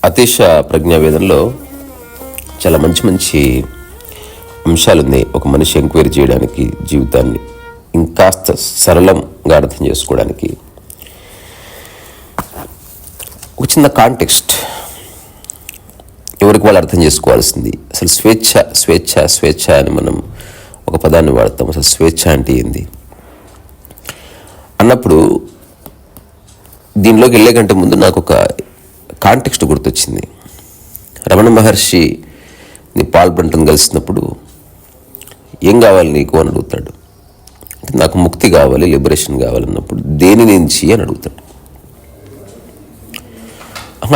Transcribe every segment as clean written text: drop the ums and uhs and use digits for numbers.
అతీశ ప్రజ్ఞావేదంలో చాలా మంచి మంచి అంశాలు ఉన్నాయి. ఒక మనిషి ఎంక్వైరీ చేయడానికి, జీవితాన్ని ఇంకాస్త సరళంగా అర్థం చేసుకోవడానికి ఒక చిన్న కాంటెక్స్ట్ ఎవరికి వాళ్ళు అర్థం చేసుకోవాల్సింది. అసలు స్వేచ్ఛ స్వేచ్ఛ స్వేచ్ఛ అని మనం ఒక పదాన్ని వాడతాం. అసలు స్వేచ్ఛ అంటే ఏంది అన్నప్పుడు దీనిలోకి వెళ్ళే కంటే ముందు నాకు ఒక కాంటెక్స్ట్ గుర్తొచ్చింది. రమణ మహర్షిని పాల్ బ్రంటన్ కలిసినప్పుడు ఏం కావాలి నీకు అని అడుగుతాడు. అంటే నాకు ముక్తి కావాలి, లిబరేషన్ కావాలన్నప్పుడు దేని నుంచి అని అడుగుతాడు.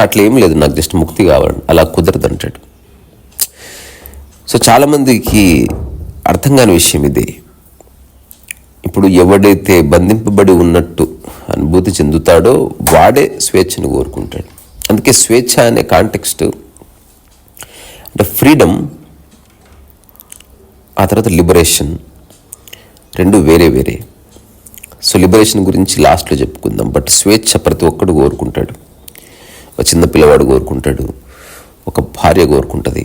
అట్లా ఏం లేదు, నాకు జస్ట్ ముక్తి కావాలి, అలా కుదరదు అంటాడు. సో చాలామందికి అర్థం కాని విషయం ఇదే. ఇప్పుడు ఎవడైతే బంధింపబడి ఉన్నట్టు అనుభూతి చెందుతాడో వాడే స్వేచ్ఛను కోరుకుంటాడు. అందుకే స్వేచ్ఛ అనే కాంటెక్స్ట్ అంటే ఫ్రీడమ్, ఆ తర్వాత లిబరేషన్ రెండు వేరే వేరే. సో లిబరేషన్ గురించి లాస్ట్లో చెప్పుకుందాం. బట్ స్వేచ్ఛ ప్రతి ఒక్కడు కోరుకుంటాడు. ఒక చిన్న పిల్లవాడు కోరుకుంటాడు, ఒక భార్య కోరుకుంటుంది,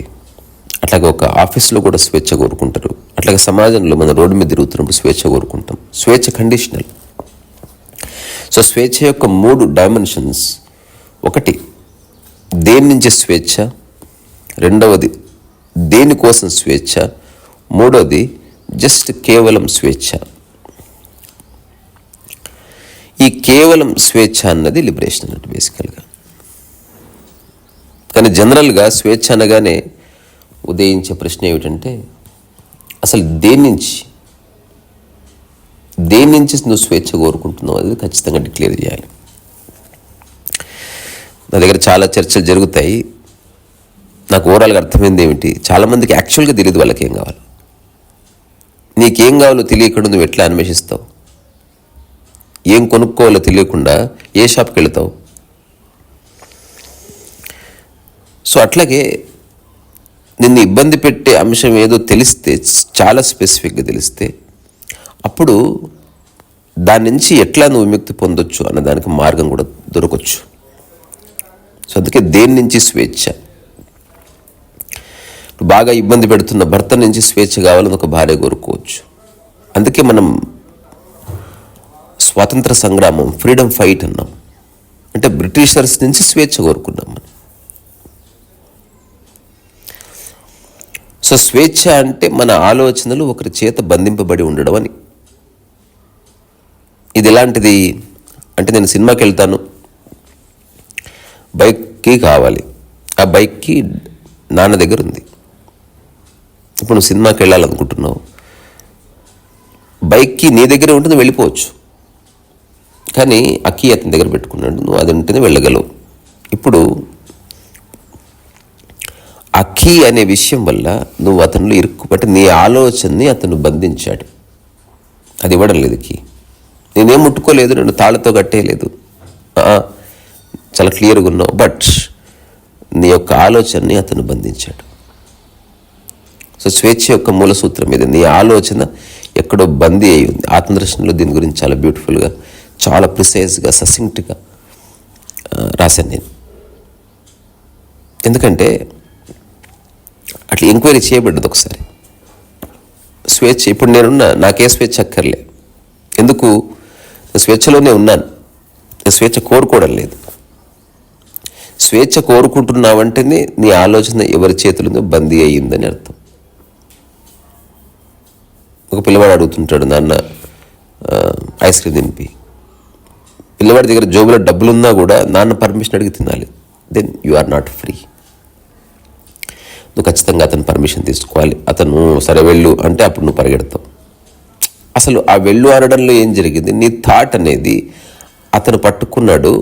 అట్లాగే ఒక ఆఫీస్లో కూడా స్వేచ్ఛ కోరుకుంటారు, అట్లాగే సమాజంలో మన రోడ్డు మీద తిరుగుతున్నప్పుడు స్వేచ్ఛ కోరుకుంటాం. స్వేచ్ఛ కండిషనల్. సో స్వేచ్ఛ యొక్క 3 డైమెన్షన్స్. ఒకటి దేని నుంచి స్వేచ్ఛ, రెండవది దేనికోసం స్వేచ్ఛ, మూడవది జస్ట్ కేవలం స్వేచ్ఛ. ఈ కేవలం స్వేచ్ఛ అన్నది లిబరేషన్ అన్నట్టు బేసికల్గా. కానీ జనరల్గా స్వేచ్ఛ అనగానే ఉదయించే ప్రశ్న ఏమిటంటే అసలు దేని నుంచి నువ్వు స్వేచ్ఛ కోరుకుంటున్నావు అది ఖచ్చితంగా డిక్లేర్ చేయాలి. నా దగ్గర చాలా చర్చలు జరుగుతాయి. నాకు ఓవరాల్గా అర్థమైంది ఏమిటి, చాలామందికి యాక్చువల్గా తెలియదు వాళ్ళకి ఏం కావాలి. నీకేం కావాలో తెలియకుండా నువ్వు ఎట్లా అన్వేషిస్తావు? ఏం కొనుక్కోవాలో తెలియకుండా ఏ షాప్కి వెళతావు? సో అట్లాగే నిన్ను ఇబ్బంది పెట్టే అంశం ఏదో తెలిస్తే, చాలా స్పెసిఫిక్గా తెలిస్తే, అప్పుడు దాని నుంచి ఎట్లా నువ్వు విముక్తి పొందొచ్చు అన్న దానికి మార్గం కూడా దొరకవచ్చు. సో అందుకే దేని నుంచి స్వేచ్ఛ. బాగా ఇబ్బంది పెడుతున్న భర్త నుంచి స్వేచ్ఛ కావాలని ఒక భార్య కోరుకోవచ్చు. అందుకే మనం స్వాతంత్ర సంగ్రామం, ఫ్రీడమ్ ఫైట్ అన్నాం. అంటే బ్రిటిషర్స్ నుంచి స్వేచ్ఛ కోరుకున్నాం మనం. సో స్వేచ్ఛ అంటే మన ఆలోచనలు ఒకరి చేత బంధింపబడి ఉండడం అని. ఇది ఎలాంటిది అంటే, నేను సినిమాకి వెళ్తాను, బైక్కి కావాలి, ఆ బైక్కి నాన్న దగ్గర ఉంది. ఇప్పుడు నువ్వు సినిమాకి వెళ్ళాలనుకుంటున్నావు, బైక్కి నీ దగ్గరే ఉంటుంది, వెళ్ళిపోవచ్చు. కానీ ఆ కీ అతని దగ్గర పెట్టుకున్నాడు, నువ్వు అది ఉంటేనే వెళ్ళగలవు. ఇప్పుడు ఆ కీ అనే విషయం వల్ల నువ్వు అతనిలో ఇరుక్కుపట్టి నీ ఆలోచనని అతను బంధించాడు. అది ఇవ్వడం లేదు కీ. నేనేం ముట్టుకోలేదు, నేను తాళ్ళతో కట్టేయలేదు, చాలా క్లియర్గా ఉన్నావు, బట్ నీ యొక్క ఆలోచనని అతను బంధించాడు. సో స్వేచ్ఛ యొక్క మూల సూత్రం ఇది. నీ ఆలోచన ఎక్కడో బందీ అయి ఉంది. ఆత్మదర్శనంలో దీని గురించి చాలా బ్యూటిఫుల్గా, చాలా ప్రిసైజ్గా, ససింక్ట్గా రాశాను నేను. ఎందుకంటే అట్లా ఎంక్వైరీ చేయబడ్డది ఒకసారి. స్వేచ్ఛ, ఇప్పుడు నేనున్నా, నాకే స్వేచ్ఛ అక్కర్లే. ఎందుకు? స్వేచ్ఛలోనే ఉన్నాను, స్వేచ్ఛ కోరుకోవడం లేదు. స్వేచ్ఛ కోరుకుంటున్నావంటేనే నీ ఆలోచన ఎవరి చేతుల్లో బందీ అయ్యిందని అర్థం. ఒక పిల్లవాడు అడుగుతుంటాడు, నాన్న ఐస్ క్రీమ్ తినిపి. పిల్లవాడి దగ్గర జోబులో డబ్బులున్నా కూడా నాన్న పర్మిషన్ అడిగి తినాలి. Then you are not free. నువ్వు ఖచ్చితంగా అతను పర్మిషన్ తీసుకోవాలి. అతను సరే వెళ్ళు అంటే అప్పుడు నువ్వు పరిగెడతావు. అసలు ఆ వెళ్ళు అనడంలో ఏం జరిగింది? నీ థాట్ అనేది అతను పట్టుకున్నాడు,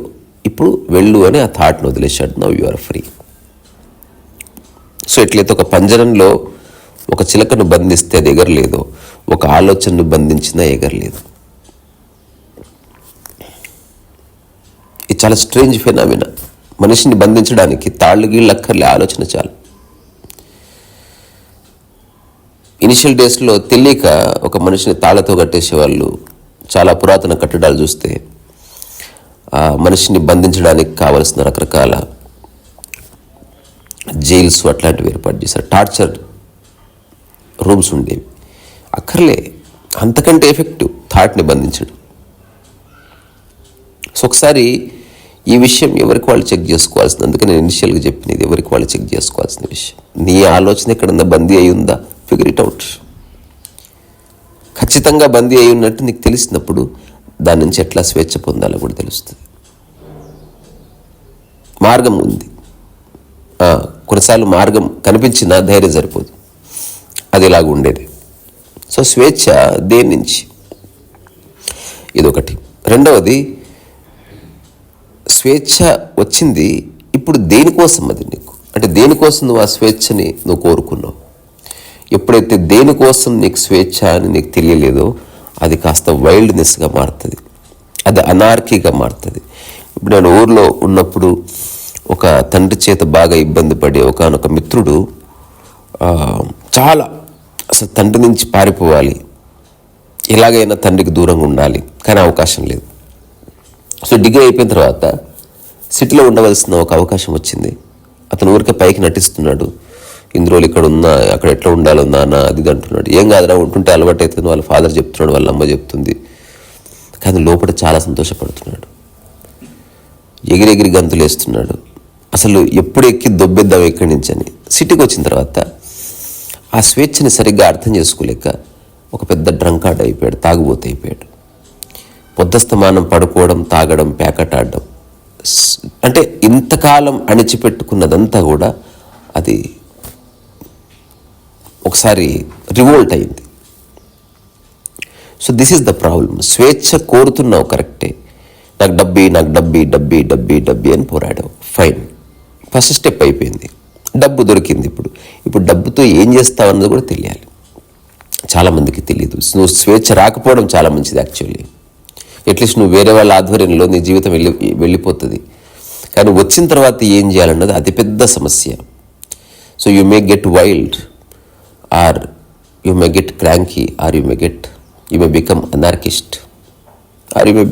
ఇప్పుడు వెళ్ళు అని ఆ థాట్ను వదిలేశాడు. Now you are free. So ఎట్లయితే ఒక పంజరంలో ఒక చిలకను బంధిస్తే అది ఎగరలేదు, ఒక ఆలోచనను బంధించినా ఎగరలేదు. ఇది చాలా స్ట్రేంజ్ ఫెనామినా. మనిషిని బంధించడానికి తాళ్ళు గీళ్ళు అక్కర్లే, ఆలోచన చాలు. ఇనిషియల్ డేస్లో తెలియక ఒక మనిషిని తాళ్ళతో కట్టేసేవాళ్ళు. చాలా పురాతన కట్టడాలు చూస్తే ఆ మనిషిని బంధించడానికి కావలసిన రకరకాల జైల్స్ అట్లాంటివి ఏర్పాటు చేశారు, టార్చర్ రూమ్స్ ఉండేవి. అక్కర్లే, అంతకంటే ఎఫెక్టివ్ థాట్ని బంధించడం. సో ఒకసారి ఈ విషయం ఎవరికి వాళ్ళు చెక్ చేసుకోవాల్సింది. అందుకే నేను ఇనిషియల్గా చెప్పినది ఎవరికి వాళ్ళు చెక్ చేసుకోవాల్సిన విషయం. నీ ఆలోచన ఎక్కడన్నా బందీ అయి ఉందా, ఫిగర్ ఇట్ అవుట్. ఖచ్చితంగా బందీ అయి ఉన్నట్టు నీకు తెలిసినప్పుడు దాని నుంచి ఎట్లా స్వేచ్ఛ పొందాలో కూడా తెలుస్తుంది. మార్గం ఉంది, కొన్నిసార్లు మార్గం కనిపించినా ధైర్యం సరిపోదు, అది ఇలాగ ఉండేది. సో స్వేచ్ఛ దేని నుంచి, ఇదొకటి. రెండవది, స్వేచ్ఛ వచ్చింది ఇప్పుడు దేనికోసం, అది నీకు అంటే దేనికోసం నువ్వు ఆ స్వేచ్ఛని నువ్వు కోరుకున్నావు. ఎప్పుడైతే దేనికోసం నీకు స్వేచ్ఛ అని నీకు తెలియలేదో అది కాస్త వైల్డ్నెస్గా మారుతుంది, అది అనార్కీగా మారుతుంది. ఇప్పుడు నేను ఊర్లో ఉన్నప్పుడు ఒక తండ్రి చేత బాగా ఇబ్బంది పడే ఒకనొక మిత్రుడు చాలా అసలు తండ్రి నుంచి పారిపోవాలి, ఎలాగైనా తండ్రికి దూరంగా ఉండాలి, కానీ అవకాశం లేదు. సో డిగ్రీ అయిపోయిన తర్వాత సిటీలో ఉండవలసిన ఒక అవకాశం వచ్చింది. అతను ఊరికే పైకి నటిస్తున్నాడు, ఇన్ని రోజులు ఇక్కడ ఉన్నా అక్కడ ఎట్లా ఉండాలో నాన్న అది అంటున్నాడు. ఏం కాదురా, ఉంటుంటే అలవాటు అవుతుంది, వాళ్ళ ఫాదర్ చెప్తున్నాడు, వాళ్ళ అమ్మ చెప్తుంది, కానీ లోపల చాలా సంతోషపడుతున్నాడు, ఎగిరెగిరి గంతులు వేస్తున్నాడు. అసలు ఎప్పుడు ఎక్కి దొబ్బెద్దాం ఎక్కడి నుంచి అని. సిటీకి వచ్చిన తర్వాత ఆ స్వేచ్ఛని సరిగ్గా అర్థం చేసుకోలేక ఒక పెద్ద డ్రంకార్డ్ అయిపోయాడు, తాగుబోతు అయిపోయాడు. పొద్దస్తమానం పడుకోవడం, తాగడం, ప్యాకెట్ ఆడడం. అంటే ఇంతకాలం అణిచిపెట్టుకున్నదంతా కూడా అది ఒకసారి రివోల్ట్ అయింది. So this is the problem. స్వేచ్ఛ కోరుతున్నావు కరెక్టే, నాకు డబ్బీ నాకు డబ్బీ డబ్బీ డబ్బీ డబ్బీ అని పోరాడావు, ఫైన్, ఫస్ట్ స్టెప్ అయిపోయింది, డబ్బు దొరికింది. ఇప్పుడు డబ్బుతో ఏం చేస్తావు అన్నది కూడా తెలియాలి. చాలామందికి తెలియదు. నువ్వు స్వేచ్ఛ రాకపోవడం చాలా మంచిది యాక్చువల్లీ. అట్లీస్ట్ నువ్వు వేరే వాళ్ళ ఆధ్వర్యంలో నీ జీవితం వెళ్ళిపోతుంది, కానీ వచ్చిన తర్వాత ఏం చేయాలన్నది అతిపెద్ద సమస్య. So you may get wild, or you may get cranky, or you may become anarchist, or you may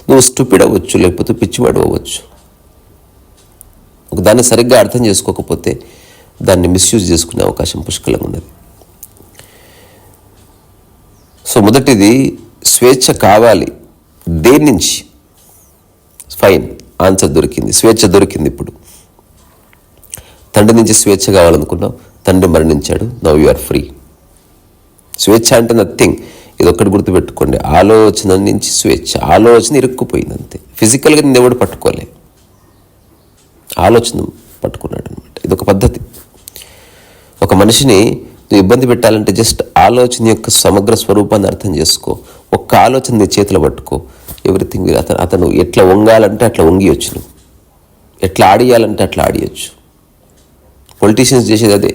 నువ్వు స్టూపిడ్ అవ్వచ్చు, లేకపోతే పిచ్చివాడు అవ్వచ్చు. దాన్ని సరిగ్గా అర్థం చేసుకోకపోతే దాన్ని మిస్యూజ్ చేసుకునే అవకాశం పుష్కలంగా ఉన్నది. సో మొదటిది, స్వేచ్ఛ కావాలి. దేని నుంచి? ఫైన్, ఆన్సర్ దొరికింది, స్వేచ్ఛ దొరికింది. ఇప్పుడు తండ్రి నుంచి స్వేచ్ఛ కావాలనుకున్నావు, తండ్రి మరణించాడు, నౌ యు ఆర్ ఫ్రీ. స్వేచ్ఛ అంటే నథింగ్, ఇది ఒక్కటి గుర్తుపెట్టుకోండి, ఆలోచన నుంచి స్వేచ్ఛ. ఆలోచన ఇరుక్కుపోయింది అంతే. ఫిజికల్గా నేను ఎవడు పట్టుకోలే, ఆలోచన పట్టుకున్నాడు అనమాట. ఇదొక పద్ధతి. ఒక మనిషిని నువ్వు ఇబ్బంది పెట్టాలంటే జస్ట్ ఆలోచన యొక్క సమగ్ర స్వరూపాన్ని అర్థం చేసుకో. ఒక్క ఆలోచన నీ చేతిలో పట్టుకో, ఎవ్రీథింగ్. అతను ఎట్లా వంగాలంటే అట్లా వంగియొచ్చు, నువ్వు ఎట్లా ఆడియాలంటే అట్లా ఆడియొచ్చు. పొలిటీషియన్స్ చేసేది అదే,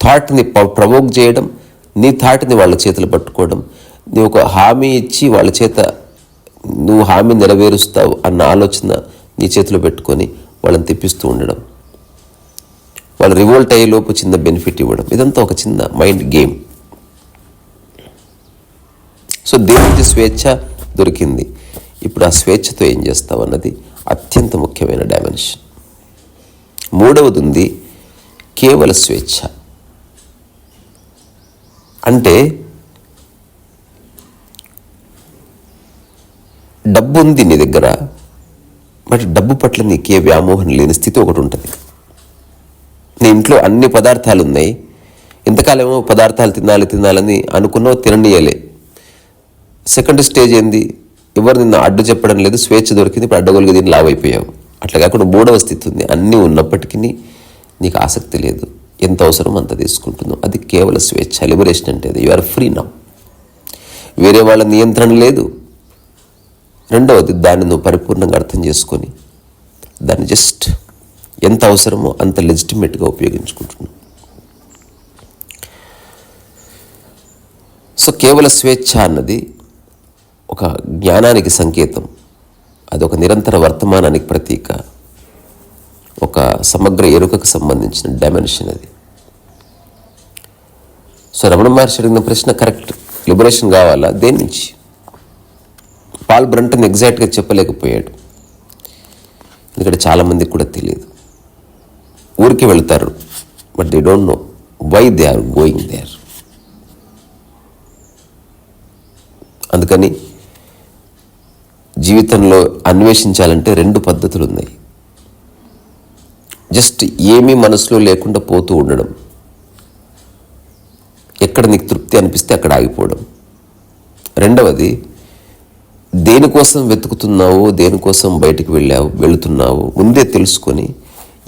థాట్ని ప్రవోక్ చేయడం, నీ థాట్ని వాళ్ళ చేతులు పట్టుకోవడం, నువ్వు ఒక హామీ ఇచ్చి వాళ్ళ చేత నువ్వు హామీ నెరవేరుస్తావు అన్న ఆలోచన నీ చేతిలో పెట్టుకొని వాళ్ళని తెప్పిస్తూ ఉండడం, వాళ్ళు రివోల్ట్ అయ్యే లోపు చిన్న బెనిఫిట్ ఇవ్వడం, ఇదంతా ఒక చిన్న మైండ్ గేమ్. సో దేని నుంచి స్వేచ్ఛ దొరికింది, ఇప్పుడు ఆ స్వేచ్ఛతో ఏం చేస్తావు అన్నది అత్యంత ముఖ్యమైన డైమెన్షన్. మూడవది ఉంది కేవల స్వేచ్ఛ. అంటే డబ్బు ఉంది నీ దగ్గర, బట్ డబ్బు పట్ల నీకే వ్యామోహం లేని స్థితి ఒకటి ఉంటుంది. నీ ఇంట్లో అన్ని పదార్థాలు ఉన్నాయి, ఇంతకాలేమో పదార్థాలు తినాలని అనుకున్నావు, తిననీయలే. సెకండ్ స్టేజ్ ఏంది, ఎవరు నిన్ను అడ్డు చెప్పడం లేదు, స్వేచ్ఛ దొరికింది, ఇప్పుడు అడ్డగొలిగి దీన్ని లావ్ అయిపోయావు. అట్లా కాకుండా మూడవ స్థితి ఉంది, అన్నీ ఉన్నప్పటికీ నీకు ఆసక్తి లేదు, ఎంత అవసరం అంత తీసుకుంటున్నావు. అది కేవల స్వేచ్ఛ, లిబరేషన్ అంటే అది. యు ఆర్ ఫ్రీ నౌ, వేరే వాళ్ళ నియంత్రణ లేదు. రెండవది, దాన్ని నువ్వు పరిపూర్ణంగా అర్థం చేసుకొని దాన్ని జస్ట్ ఎంత అవసరమో అంత లెజిటిమేట్గా ఉపయోగించుకుంటున్నావు. సో కేవల స్వేచ్ఛ అన్నది ఒక జ్ఞానానికి సంకేతం, అదొక నిరంతర వర్తమానానికి ప్రతీక, ఒక సమగ్ర ఎరుకకు సంబంధించిన డైమెన్షన్ అది. సో రమణ మహర్షి అడిగిన ప్రశ్న కరెక్ట్. లిబరేషన్ కావాలా? దేని నుంచి? పాల్ బ్రంటన్ ఎగ్జాక్ట్గా చెప్పలేకపోయాడు. ఎందుకంటే చాలామందికి కూడా తెలియదు. ఊరికి వెళ్తారు, but they don't know why they are going there. అందుకని జీవితంలో అన్వేషించాలంటే 2 పద్ధతులు ఉన్నాయి. జస్ట్ ఏమీ మనసులో లేకుండా పోతూ ఉండడం, ఎక్కడ నీకు తృప్తి అనిపిస్తే అక్కడ ఆగిపోవడం. రెండవది, దేనికోసం వెతుకుతున్నావో, దేనికోసం బయటికి వెళుతున్నావో ముందే తెలుసుకొని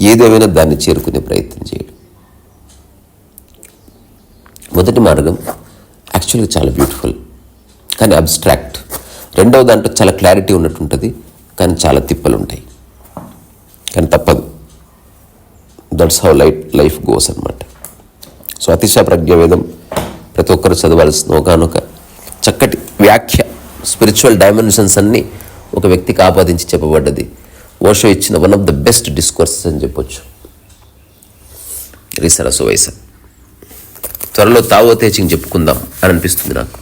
ఏదేమైనా దాన్ని చేరుకునే ప్రయత్నం చేయడం. మొదటి మార్గం యాక్చువల్గా చాలా బ్యూటిఫుల్ కానీ అబ్స్ట్రాక్ట్. రెండవ దాంట్లో చాలా క్లారిటీ ఉన్నట్టుంటుంది కానీ చాలా తిప్పలు ఉంటాయి. కానీ తప్పదు, దట్స్ హౌ లైఫ్ గోస్ అనమాట. సో అతిశయ ప్రజ్ఞావేదం ప్రతి ఒక్కరు చదవాల్సిన ఒకనొక చక్కటి వ్యాఖ్య. స్పిరిచువల్ డైమెన్షన్స్ అన్నీ ఒక వ్యక్తికి ఆపాదించి చెప్పబడ్డది. ఓషో ఇచ్చిన one of the best discourses అని చెప్పొచ్చు. రీసరసు వయస త్వరలో తావో తేచింగ్ చెప్పుకుందాం అని అనిపిస్తుంది నాకు.